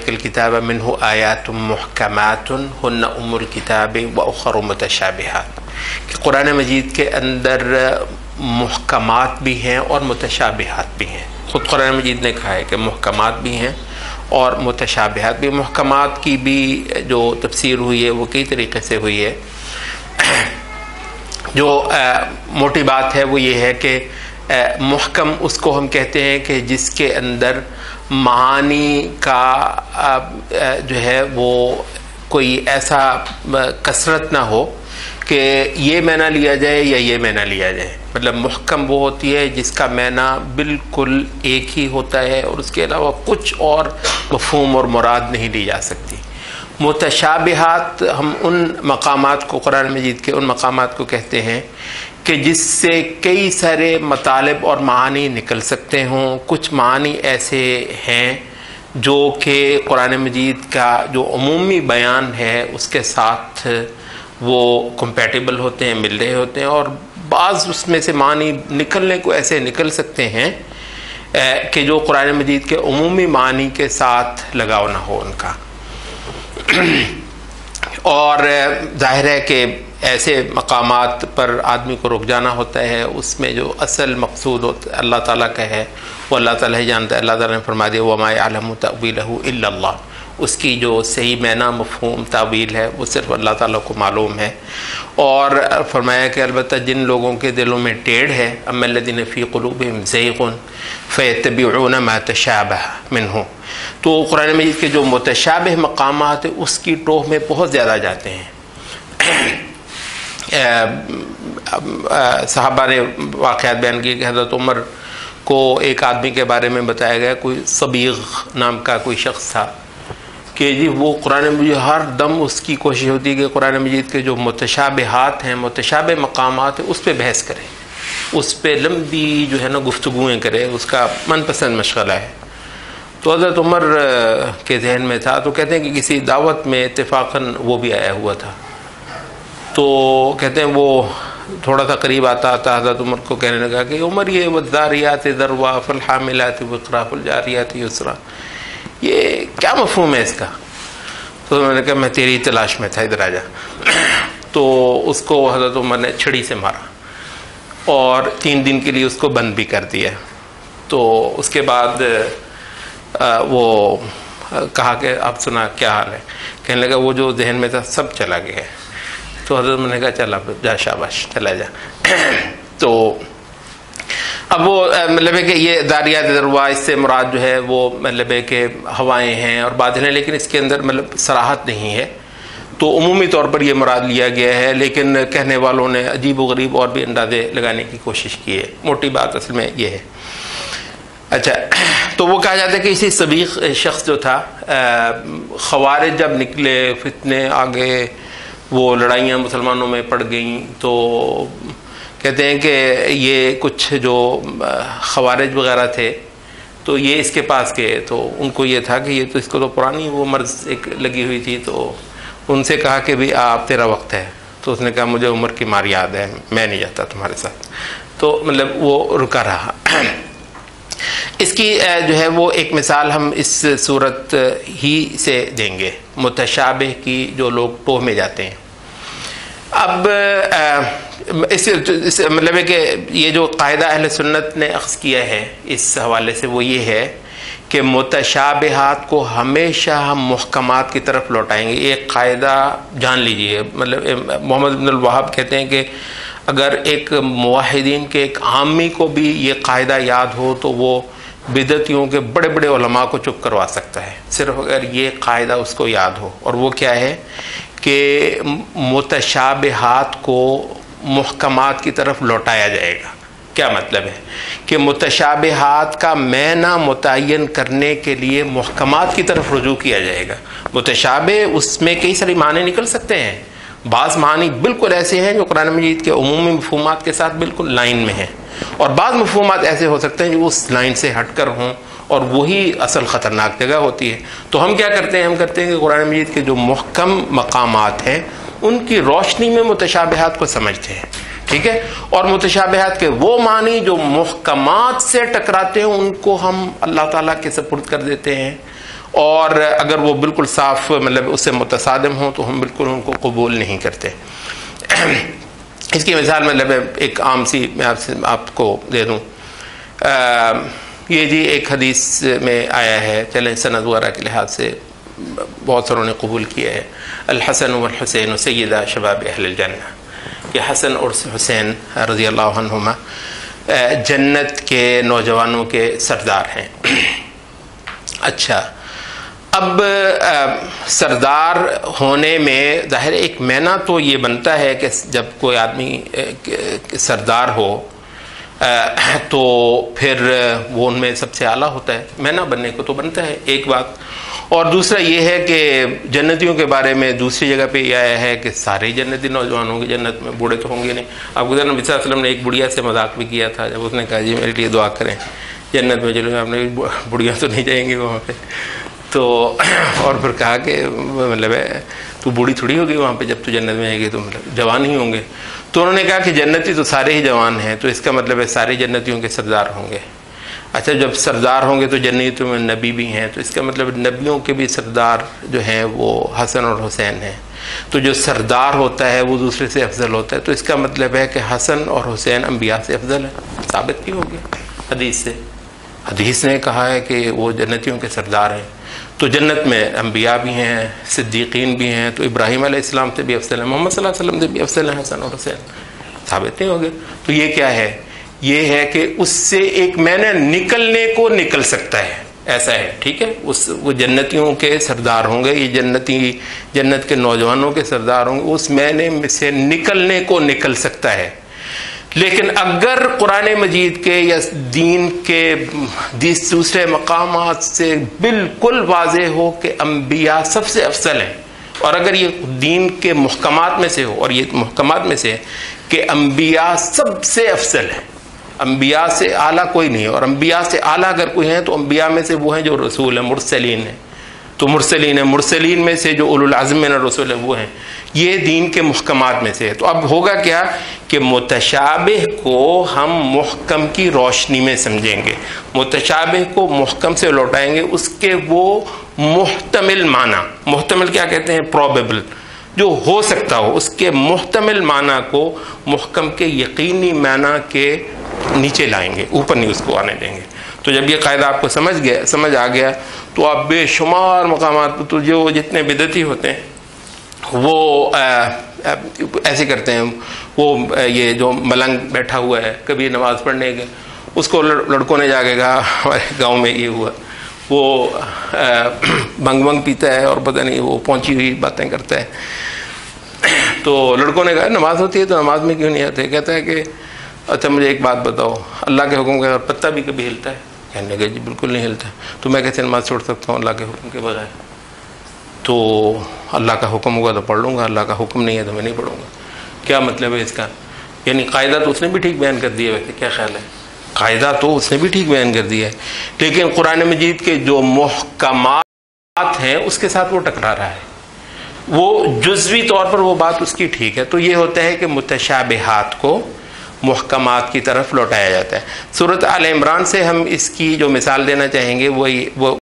الکتاب منہ آیات محکمات ہن ام الکتاب واخر متشابہات، کہ قرآن مجید کے اندر محکمات بھی ہیں اور متشابہات بھی ہیں۔ خود قرآن مجید نے کہا ہے کہ محکمات بھی ہیں اور متشابہات بھی۔ محکمات کی بھی جو تفسیر ہوئی ہے وہ کئی طریقے سے ہوئی ہے۔ جو موٹی بات ہے وہ یہ ہے کہ محکم اس کو ہم کہتے ہیں کہ جس کے اندر معانی کا جو ہے وہ کوئی ایسا کثرت نہ ہو کہ یہ معنی لیا جائے یا یہ معنی لیا جائے۔ مطلب محکم وہ ہوتی ہے جس کا معنی بالکل ایک ہی ہوتا ہے اور اس کے علاوہ کچھ اور مفہوم اور مراد نہیں لی جا سکتی۔ متشابہات ہم ان مقامات کو، قرآن مجید کے ان مقامات کو کہتے ہیں کہ جس سے کئی سارے مطالب اور معانی نکل سکتے ہوں۔ کچھ معانی ایسے ہیں جو کہ قرآن مجید کا جو عمومی بیان ہے اس کے ساتھ وہ کمپیٹیبل ہوتے ہیں، مل رہے ہوتے ہیں، اور بعض اس میں سے معنی نکلنے کو ایسے نکل سکتے ہیں کہ جو قرآن مجید کے عمومی معنی کے ساتھ لگاؤ نہ ہو ان کا۔ اور ظاہر ہے کہ ایسے مقامات پر آدمی کو رک جانا ہوتا ہے۔ اس میں جو اصل مقصود ہوتا اللہ تعالیٰ کا ہے وہ اللہ تعالیٰ ہی جانتا ہے۔ اللہ تعالیٰ نے فرما دیا وَمَا يَعْلَمُ تَأْوِيلَهُ إِلَّا اللَّهُ، اس کی جو صحیح معنی مفہوم تعویل ہے وہ صرف اللہ تعالیٰ کو معلوم ہے۔ اور فرمایا کہ البتہ جن لوگوں کے دلوں میں ٹیڑھ ہے أَمَّا الَّذِينَ فِي قُلُوبِهِمْ زَيْغٌ فَيَتَّبِعُونَ مَا تَشَابَهَ مِنْهُ، تو قرآن مجید کے جو متشابہ مقامات ہیں اس کی ٹوہ میں بہت زیادہ جاتے ہیں۔ صحابہ نے واقعات بیان کیے کہ حضرت عمر کو ایک آدمی کے بارے میں بتایا گیا، کوئی صبیغ نام کا کوئی شخص تھا، کہ جی وہ قرآن مجید ہر دم اس کی کوشش ہوتی ہے کہ قرآن مجید کے جو متشابہات ہیں، متشابہ مقامات ہیں، اس پہ بحث کرے، اس پہ لمبی جو ہے نا گفتگویں کرے، اس کا من پسند مشغلہ ہے۔ تو حضرت عمر کے ذہن میں تھا، تو کہتے ہیں کہ کسی دعوت میں اتفاقاً وہ بھی آیا ہوا تھا، تو کہتے ہیں وہ تھوڑا سا قریب آتا حضرت عمر کو کہنے لگا کہ عمر یہ والذاریات ذروا فالحاملات وقرا فالجاریات یسرا، یہ کیا مفہوم ہے اس کا؟ تو میں نے کہا میں تیری تلاش میں تھا، ادھر آ جا۔ تو اس کو حضرت عمر نے چھڑی سے مارا اور 3 دن کے لیے اس کو بند بھی کر دیا۔ تو اس کے بعد وہ کہا کہ اب سنا کیا حال ہے؟ کہنے لگا وہ جو ذہن میں تھا سب چلا گیا ہے۔ تو حضرت نے کہا چل اب جا، شاباش چلا جا۔ تو اب وہ مطلب ہے کہ یہ داریات ذروا، اس سے مراد جو ہے وہ مطلب ہے کہ ہوائیں ہیں اور بادل ہیں، لیکن اس کے اندر مطلب صراحت نہیں ہے، تو عمومی طور پر یہ مراد لیا گیا ہے، لیکن کہنے والوں نے عجیب و غریب اور بھی اندازے لگانے کی کوشش کی ہے۔ موٹی بات اصل میں یہ ہے۔ اچھا، تو وہ کہا جاتا ہے کہ اسی صبیغ شخص جو تھا، خوارج جب نکلے، فتنے آگے، وہ لڑائیاں مسلمانوں میں پڑ گئیں، تو کہتے ہیں کہ یہ کچھ جو خوارج وغیرہ تھے تو یہ اس کے پاس گئے، تو ان کو یہ تھا کہ یہ تو اس کو تو پرانی وہ مرض ایک لگی ہوئی تھی، تو ان سے کہا کہ بھی آپ تیرا وقت ہے۔ تو اس نے کہا مجھے عمر کی مار یاد ہے، میں نہیں جاتا تمہارے ساتھ۔ تو مطلب وہ رکا رہا۔ اس کی جو ہے وہ ایک مثال ہم اس صورت ہی سے دیں گے، متشابہ کی جو لوگ ٹوہ میں جاتے ہیں۔ اب اس مطلب ہے کہ یہ جو قاعدہ اہل سنت نے اخذ کیا ہے اس حوالے سے وہ یہ ہے کہ متشابہات کو ہمیشہ ہم محکمات کی طرف لوٹائیں گے۔ ایک قاعدہ جان لیجئے، مطلب محمد بن الوہاب کہتے ہیں کہ اگر ایک موحدین کے ایک عامی کو بھی یہ قاعدہ یاد ہو تو وہ بدعتیوں کے بڑے بڑے علماء کو چپ کروا سکتا ہے، صرف اگر یہ قاعدہ اس کو یاد ہو۔ اور وہ کیا ہے کہ متشابہات کو محکمات کی طرف لوٹایا جائے گا۔ کیا مطلب ہے کہ متشابہات کا معنی متعین کرنے کے لیے محکمات کی طرف رجوع کیا جائے گا۔ متشابہ اس میں کئی ساری معنی نکل سکتے ہیں، بعض معنی بالکل ایسے ہیں جو قرآن مجید کے عمومی مفہومات کے ساتھ بالکل لائن میں ہیں، اور بعض مفہومات ایسے ہو سکتے ہیں جو اس لائن سے ہٹ کر ہوں، اور وہی اصل خطرناک جگہ ہوتی ہے۔ تو ہم کیا کرتے ہیں؟ ہم کرتے ہیں کہ قرآن مجید کے جو محکم مقامات ہیں ان کی روشنی میں متشابہات کو سمجھتے ہیں، ٹھیک ہے، اور متشابہات کے وہ معنی جو محکمات سے ٹکراتے ہیں ان کو ہم اللہ تعالیٰ کے سپرد کر دیتے ہیں، اور اگر وہ بالکل صاف مطلب اس سے متصادم ہوں تو ہم بالکل ان کو قبول نہیں کرتے۔ اس کی مثال مطلب ایک عام سی میں آپ کو دے دوں، یہ جی ایک حدیث میں آیا ہے، چلیں سند وغیرہ کے لحاظ سے بہت ساروں نے قبول کیا ہے، الحسن والحسین سیدہ شباب اہل الجنہ، کہ حسن اور حسین رضی اللہ عنہما جنت کے نوجوانوں کے سردار ہیں۔ اچھا، اب سردار ہونے میں ظاہر ایک معنی تو یہ بنتا ہے کہ جب کوئی آدمی سردار ہو تو پھر وہ ان میں سب سے اعلیٰ ہوتا ہے، معنی بننے کو تو بنتا ہے، ایک بات۔ اور دوسرا یہ ہے کہ جنتیوں کے بارے میں دوسری جگہ پہ یہ آیا ہے کہ سارے جنتی نوجوان ہوں گے جنت میں، بوڑھے تو ہوں گے نہیں۔ آپ کو نبی صلی اللہ علیہ وسلم نے ایک بڑھیا سے مذاق بھی کیا تھا، جب اس نے کہا جی میرے لیے دعا کریں جنت میں چلو، آپ نے بڑھیا تو نہیں جائیں گے وہاں پہ، تو اور پھر کہا کہ مطلب تو بوڑھی تھوڑی ہوگی وہاں پہ، جب تو جنت میں آئے گی تو مطلب جوان ہی ہوں گے۔ تو انہوں نے کہا کہ جنتی تو سارے ہی جوان ہیں، تو اس کا مطلب ہے سارے جنتیوں کے سردار ہوں گے۔ اچھا، جب سردار ہوں گے تو جنتیوں میں نبی بھی ہیں، تو اس کا مطلب نبیوں کے بھی سردار جو ہیں وہ حسن اور حسین ہیں، تو جو سردار ہوتا ہے وہ دوسرے سے افضل ہوتا ہے، تو اس کا مطلب ہے کہ حسن اور حسین انبیاء سے افضل ہے، ثابت بھی ہو گیا حدیث سے۔ حدیث نے کہا ہے کہ وہ جنتیوں کے سردار ہیں، تو جنت میں انبیاء بھی ہیں، صدیقین بھی ہیں، تو ابراہیم علیہ السلام سے بھی افضل ہیں، محمد صلی اللہ علیہ وسلم سے بھی افضل ہیں حسن اور حسین، ثابت نہیں ہو گیا۔ تو یہ کیا ہے؟ یہ ہے کہ اس سے ایک معنی نکلنے کو نکل سکتا ہے، ایسا ہے، ٹھیک ہے، وہ جنتیوں کے سردار ہوں گے، یہ جنت کے نوجوانوں کے سردار ہوں گے، اس معنی میں سے نکلنے کو نکل سکتا ہے۔ لیکن اگر قرآن مجید کے یا دین کے دوسرے مقامات سے بالکل واضح ہو کہ انبیاء سب سے افضل ہیں، اور اگر یہ دین کے محکمات میں سے ہو، اور یہ محکمات میں سے ہے کہ انبیاء سب سے افضل ہیں، انبیاء سے اعلیٰ کوئی نہیں ہے، اور انبیاء سے اعلیٰ اگر کوئی ہیں تو انبیاء میں سے وہ ہیں جو رسول ہیں، مرسلین ہیں، تو مرسلین ہیں، مرسلین میں سے جو اولو العزم من الرسول ہیں وہ ہیں، یہ دین کے محکمات میں سے ہے۔ تو اب ہوگا کیا کہ متشابہ کو ہم محکم کی روشنی میں سمجھیں گے، متشابہ کو محکم سے لوٹائیں گے، اس کے وہ محتمل معنی، محتمل کیا کہتے ہیں؟ پروبیبل، جو ہو سکتا ہو، اس کے محتمل معنی کو محکم کے یقینی معنی کے نیچے لائیں گے، اوپر نہیں اس کو آنے دیں گے۔ تو جب یہ قاعدہ آپ کو سمجھ آ گیا تو آپ بے شمار مقامات تو جو جتنے بدعتی ہوتے ہیں وہ ایسے کرتے ہیں، وہ یہ جو ملنگ بیٹھا ہوا ہے کبھی نماز پڑھنے کے، اس کو لڑکوں نے جا کے کہا ہمارے گاؤں میں یہ ہوا، وہ بھنگ پیتا ہے اور پتہ نہیں وہ پہنچی ہوئی باتیں کرتا ہے، تو لڑکوں نے کہا نماز ہوتی ہے تو نماز میں کیوں نہیں آتے؟ کہتا ہے کہ اچھا مجھے ایک بات بتاؤ، اللہ کے حکم کا پتہ بھی کبھی ہلتا ہے؟ کہنے لگا جی بالکل نہیں ہلتا۔ تو میں کیسے نماز چھوڑ سکتا ہوں اللہ کے حکم کے بغیر؟ تو اللہ کا حکم ہوگا تو پڑھ لوں گا، اللہ کا حکم نہیں ہے تو میں نہیں پڑھوں گا۔ کیا مطلب ہے اس کا؟ یعنی قاعدہ تو اس نے بھی ٹھیک بیان کر دیا، ویسے کیا خیال ہے؟ قاعدہ تو اس نے بھی ٹھیک بیان کر دیا ہے، لیکن قرآن مجید کے جو محکمات ہیں اس کے ساتھ وہ ٹکرا رہا ہے، وہ جزوی طور پر وہ بات اس کی ٹھیک ہے۔ تو یہ ہوتا ہے کہ متشابہات کو محکمات کی طرف لوٹایا جاتا ہے۔ سورۃ آل عمران سے ہم اس کی جو مثال دینا چاہیں گے وہ